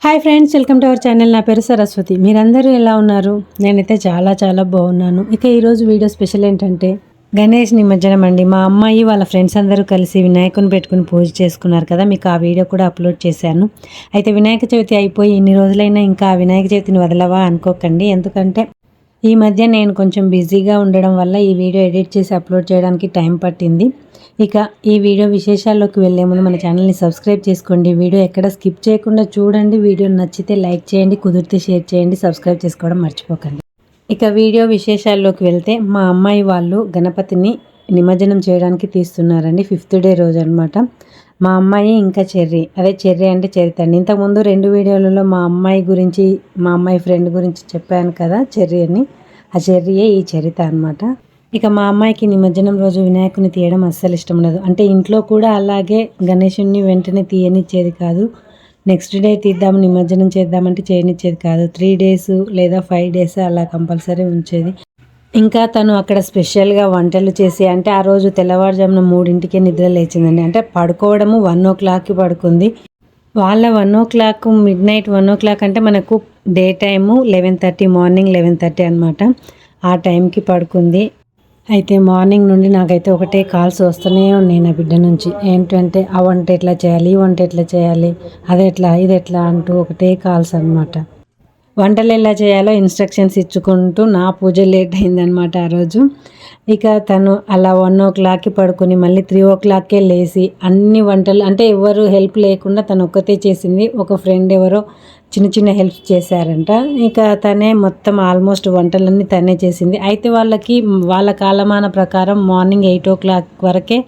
Hi friends, welcome to our channel. నా పేరు సరస్వతి. మీరందరూ ఎలా ఉన్నారు? నేనైతే చాలా బాగున్నాను. ఇక ఈరోజు వీడియో స్పెషల్ ఏంటంటే గణేష్ నిమజ్జనం అండి. మా అమ్మాయి వాళ్ళ ఫ్రెండ్స్ అందరూ కలిసి వినాయకుని పెట్టుకుని పూజ చేసుకున్నారు కదా, మీకు ఆ వీడియో కూడా అప్లోడ్ చేశాను. అయితే వినాయక చవితి అయిపోయి ఇన్ని రోజులైనా ఇంకా ఆ వినాయక చవితిని వదలవా అనుకోకండి. ఎందుకంటే ఈ మధ్య నేను కొంచెం బిజీగా ఉండడం వల్ల ఈ వీడియో ఎడిట్ చేసి అప్లోడ్ చేయడానికి టైం పట్టింది. ఇక ఈ వీడియో విశేషాల్లోకి వెళ్ళే ముందు మన ఛానల్ని సబ్స్క్రైబ్ చేసుకోండి. వీడియో ఎక్కడ స్కిప్ చేయకుండా చూడండి. వీడియో నచ్చితే లైక్ చేయండి, కుదిరితే షేర్ చేయండి, సబ్స్క్రైబ్ చేసుకోవడం మర్చిపోకండి. ఇక వీడియో విశేషాల్లోకి వెళ్తే మా అమ్మాయి వాళ్ళు గణపతిని నిమజ్జనం చేయడానికి తీస్తున్నారండి. 5th డే రోజు అనమాట. మా అమ్మాయి ఇంకా చెర్రీ, అదే చెర్రీ అంటే చరిత అండి. ఇంతకుముందు 2 వీడియోలలో మా అమ్మాయి గురించి, మా అమ్మాయి ఫ్రెండ్ గురించి చెప్పాను కదా చెర్రీ అని. ఆ చెర్రీయే ఈ చరిత అనమాట. ఇక మా అమ్మాయికి నిమజ్జనం రోజు వినాయకుని తీయడం అస్సలు ఇష్టం ఉండదు. అంటే ఇంట్లో కూడా అలాగే గణేషుని వెంటనే తీయనిచ్చేది కాదు. నెక్స్ట్ డే తీద్దాము నిమజ్జనం చేద్దామంటే చేయనిచ్చేది కాదు. 3 days లేదా 5 days అలా కంపల్సరీ ఉంచేది. ఇంకా తను అక్కడ స్పెషల్గా వంటలు చేసి, అంటే ఆ రోజు తెల్లవారుజామున 3ంటికే నిద్ర లేచిందండి. అంటే పడుకోవడము 1 o'clockకి పడుకుంది. వాళ్ళ 1 o'clock, midnight 1 o'clock అంటే మనకు డే టైము 11:30, మార్నింగ్ 11:30 అనమాట. ఆ టైంకి పడుకుంది. అయితే మార్నింగ్ నుండి నాకైతే ఒకటే కాల్స్ వస్తూనే ఉన్నాయి నా బిడ్డ నుంచి. ఏంటంటే ఆ వంట ఎట్లా చేయాలి, ఈ వంట ఎట్లా చేయాలి, అదెట్లా ఇదెట్లా అంటూ ఒకటే కాల్స్ అనమాట. వంటలు ఎలా చేయాలో ఇన్స్ట్రక్షన్స్ ఇచ్చుకుంటూ నా పూజ లేట్ అయిందనమాట ఆ రోజు. ఇక తను అలా 1 o'clockకి పడుకొని మళ్ళీ 3 o'clockకే లేచి అన్ని వంటలు, అంటే ఎవరు హెల్ప్ లేకుండా తను ఒక్కతే చేసింది. ఒక ఫ్రెండ్ ఎవరో చిన్న హెల్ప్ చేశారంట. ఇక తనే మొత్తం ఆల్మోస్ట్ వంటలన్నీ తనే చేసింది. అయితే వాళ్ళ కాలమాన ప్రకారం మార్నింగ్ 8 o'clock వరకే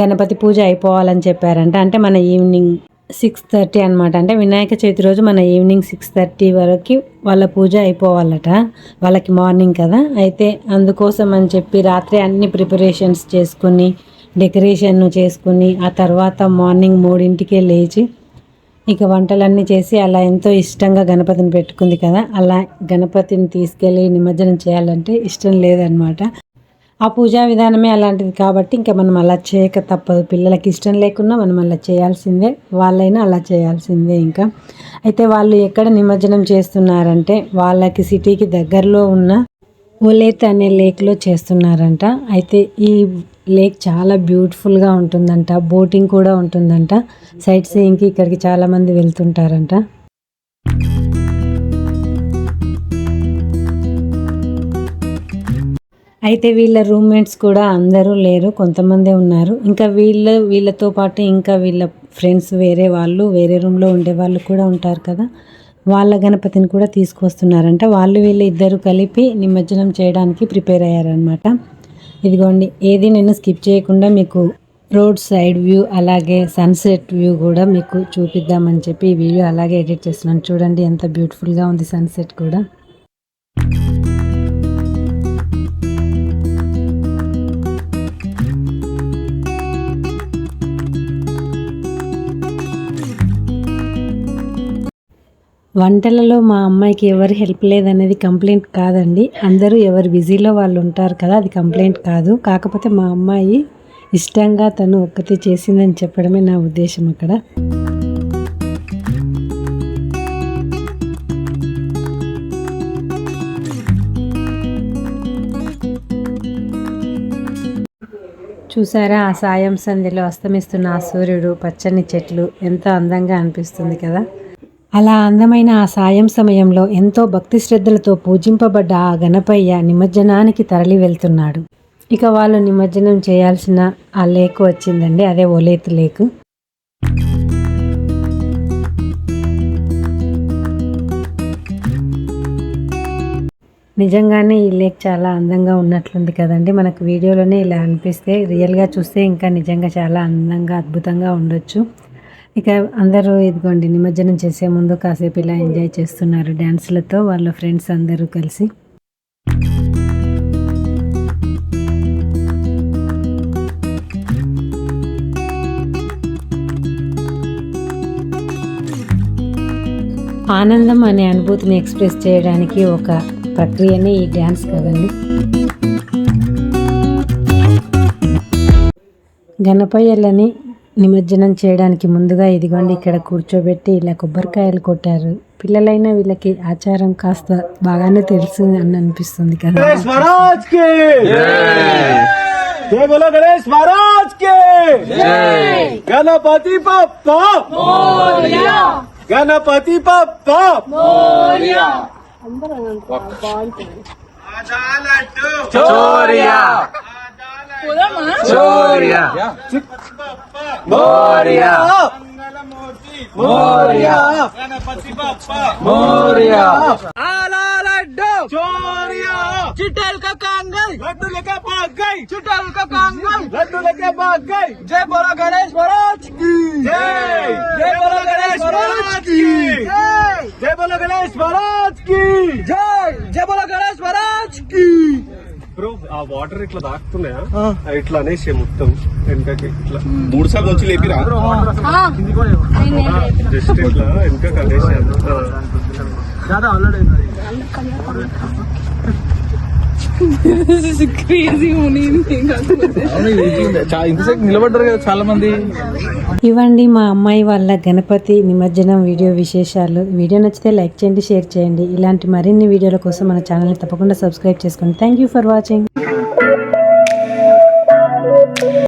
గణపతి పూజ అయిపోవాలని చెప్పారంట. అంటే మన ఈవినింగ్ 6:30 అనమాట. అంటే వినాయక చవితి రోజు మన ఈవినింగ్ 6:30 వరకు వాళ్ళ పూజ అయిపోవాలట. వాళ్ళకి మార్నింగ్ కదా. అయితే అందుకోసం అని చెప్పి రాత్రి అన్ని ప్రిపరేషన్స్ చేసుకుని, డెకరేషన్ చేసుకుని, ఆ తర్వాత మార్నింగ్ 3ంటికే లేచి ఇక వంటలన్నీ చేసి అలా ఎంతో ఇష్టంగా గణపతిని పెట్టుకుంది కదా. అలా గణపతిని తీసుకెళ్ళి నిమజ్జనం చేయాలంటే ఇష్టం లేదనమాట. ఆ పూజా విధానమే అలాంటిది కాబట్టి ఇంకా మనం అలా చేయక తప్పదు. పిల్లలకి ఇష్టం లేకున్నా మనం అలా చేయాల్సిందే, వాళ్ళైనా అలా చేయాల్సిందే. ఇంకా అయితే వాళ్ళు ఎక్కడ నిమజ్జనం చేస్తున్నారంటే వాళ్ళకి సిటీకి దగ్గరలో ఉన్న ఒలేత్ అనే లేక్లో చేస్తున్నారంట. అయితే ఈ లేక్ చాలా బ్యూటిఫుల్గా ఉంటుందంట. బోటింగ్ కూడా ఉంటుందంట. సైట్ సీయింగ్కి ఇక్కడికి చాలామంది వెళ్తుంటారంట. అయితే వీళ్ళ రూమ్మేట్స్ కూడా అందరూ లేరు, కొంతమందే ఉన్నారు. ఇంకా వీళ్ళతో పాటు ఇంకా వీళ్ళ ఫ్రెండ్స్ వేరే వాళ్ళు, వేరే రూమ్లో ఉండే వాళ్ళు కూడా ఉంటారు కదా, వాళ్ళ గణపతిని కూడా తీసుకొస్తున్నారంట. వీళ్ళు ఇద్దరు కలిపి నిమజ్జనం చేయడానికి ప్రిపేర్ అయ్యారనమాట. ఇదిగోండి, ఏది నేను స్కిప్ చేయకుండా మీకు రోడ్ సైడ్ వ్యూ అలాగే సన్సెట్ వ్యూ కూడా మీకు చూపిద్దామని చెప్పి ఈ వీడియో అలాగే ఎడిట్ చేస్తున్నాను. చూడండి ఎంత బ్యూటిఫుల్గా ఉంది సన్సెట్ కూడా. వంటలలో మా అమ్మాయికి ఎవరు హెల్ప్ లేదనేది కంప్లైంట్ కాదండి. అందరూ ఎవరు బిజీలో వాళ్ళు ఉంటారు కదా, అది కంప్లైంట్ కాదు. కాకపోతే మా అమ్మాయి ఇష్టంగా తను ఒక్కతే చేసిందని చెప్పడమే నా ఉద్దేశం అక్కడ. చూసారా, ఆ సాయం సంధ్యలో అస్తమిస్తున్న ఆ సూర్యుడు, పచ్చని చెట్లు ఎంతో అందంగా అనిపిస్తుంది కదా. అలా అందమైన ఆ సాయం సమయంలో ఎంతో భక్తి శ్రద్ధలతో పూజింపబడ్డ ఆ గణపయ్య నిమజ్జనానికి తరలి వెళ్తున్నాడు. ఇక వాళ్ళు నిమజ్జనం చేయాల్సిన ఆ లేక్ వచ్చిందండి, అదే ఒలేత్ లేక్. నిజంగానే ఈ లేక్ చాలా అందంగా ఉన్నట్లుంది కదండి. మనకు వీడియోలోనే ఇలా అనిపిస్తే రియల్గా చూస్తే ఇంకా నిజంగా చాలా అందంగా అద్భుతంగా ఉండొచ్చు. ఇక అందరూ ఇదిగోండి నిమజ్జనం చేసే ముందు కాసేపు ఇలా ఎంజాయ్ చేస్తున్నారు డ్యాన్స్లతో వాళ్ళ ఫ్రెండ్స్ అందరూ కలిసి. ఆనందం అనే అనుభూతిని ఎక్స్ప్రెస్ చేయడానికి ఒక ప్రక్రియనే ఈ డ్యాన్స్ కదండి. గణపయ్యలని నిమజ్జనం చేయడానికి ముందుగా ఇదిగోండి ఇక్కడ కూర్చోబెట్టి ఇలా కొబ్బరికాయలు కొట్టారు. పిల్లలైనా వీళ్ళకి ఆచారం కాస్త బాగానే తెలుసు అని అనిపిస్తుంది కదా. गणेश महाराज की जय बोलो गणेश महाराज की जय गणपति बप्पा मोरया गणपति बप्पा मोरया आजा लड्डू चोरिया चोरिया मोरया मोरया गणपति बप्पा मोरया आला लड्डू चोरिया चिट्टल का कांगल लड्डू लेके भाग गई चिट्टल का कांगल लड्डू लेके भाग गई जय बोलो गणेश महाराज की जय जय बोलो गणेश महाराज की जय जय बोलो गणेश महाराज की जय जय बोलो गणेश महाराज की బ్రో ఆ వాటర్ ఇట్లా తాకుతున్నాయా ఇట్లా అనేసి మొత్తం వెనకకి ఇట్లా 3 సార్లు వచ్చి లేపిరా జస్ట్ ఇట్లా వెనకకి అనేసి ఇంతసేపు నిలబడ్డారు కదా చాలా మంది. ఇవ్వండి మా అమ్మాయి వాళ్ళ గణపతి నిమజ్జనం వీడియో విశేషాలు. వీడియో నచ్చితే లైక్ చేయండి, షేర్ చేయండి. ఇలాంటి మరిన్ని వీడియోల కోసం మన ఛానల్ని తప్పకుండా సబ్స్క్రైబ్ చేసుకోండి. Thank you for watching.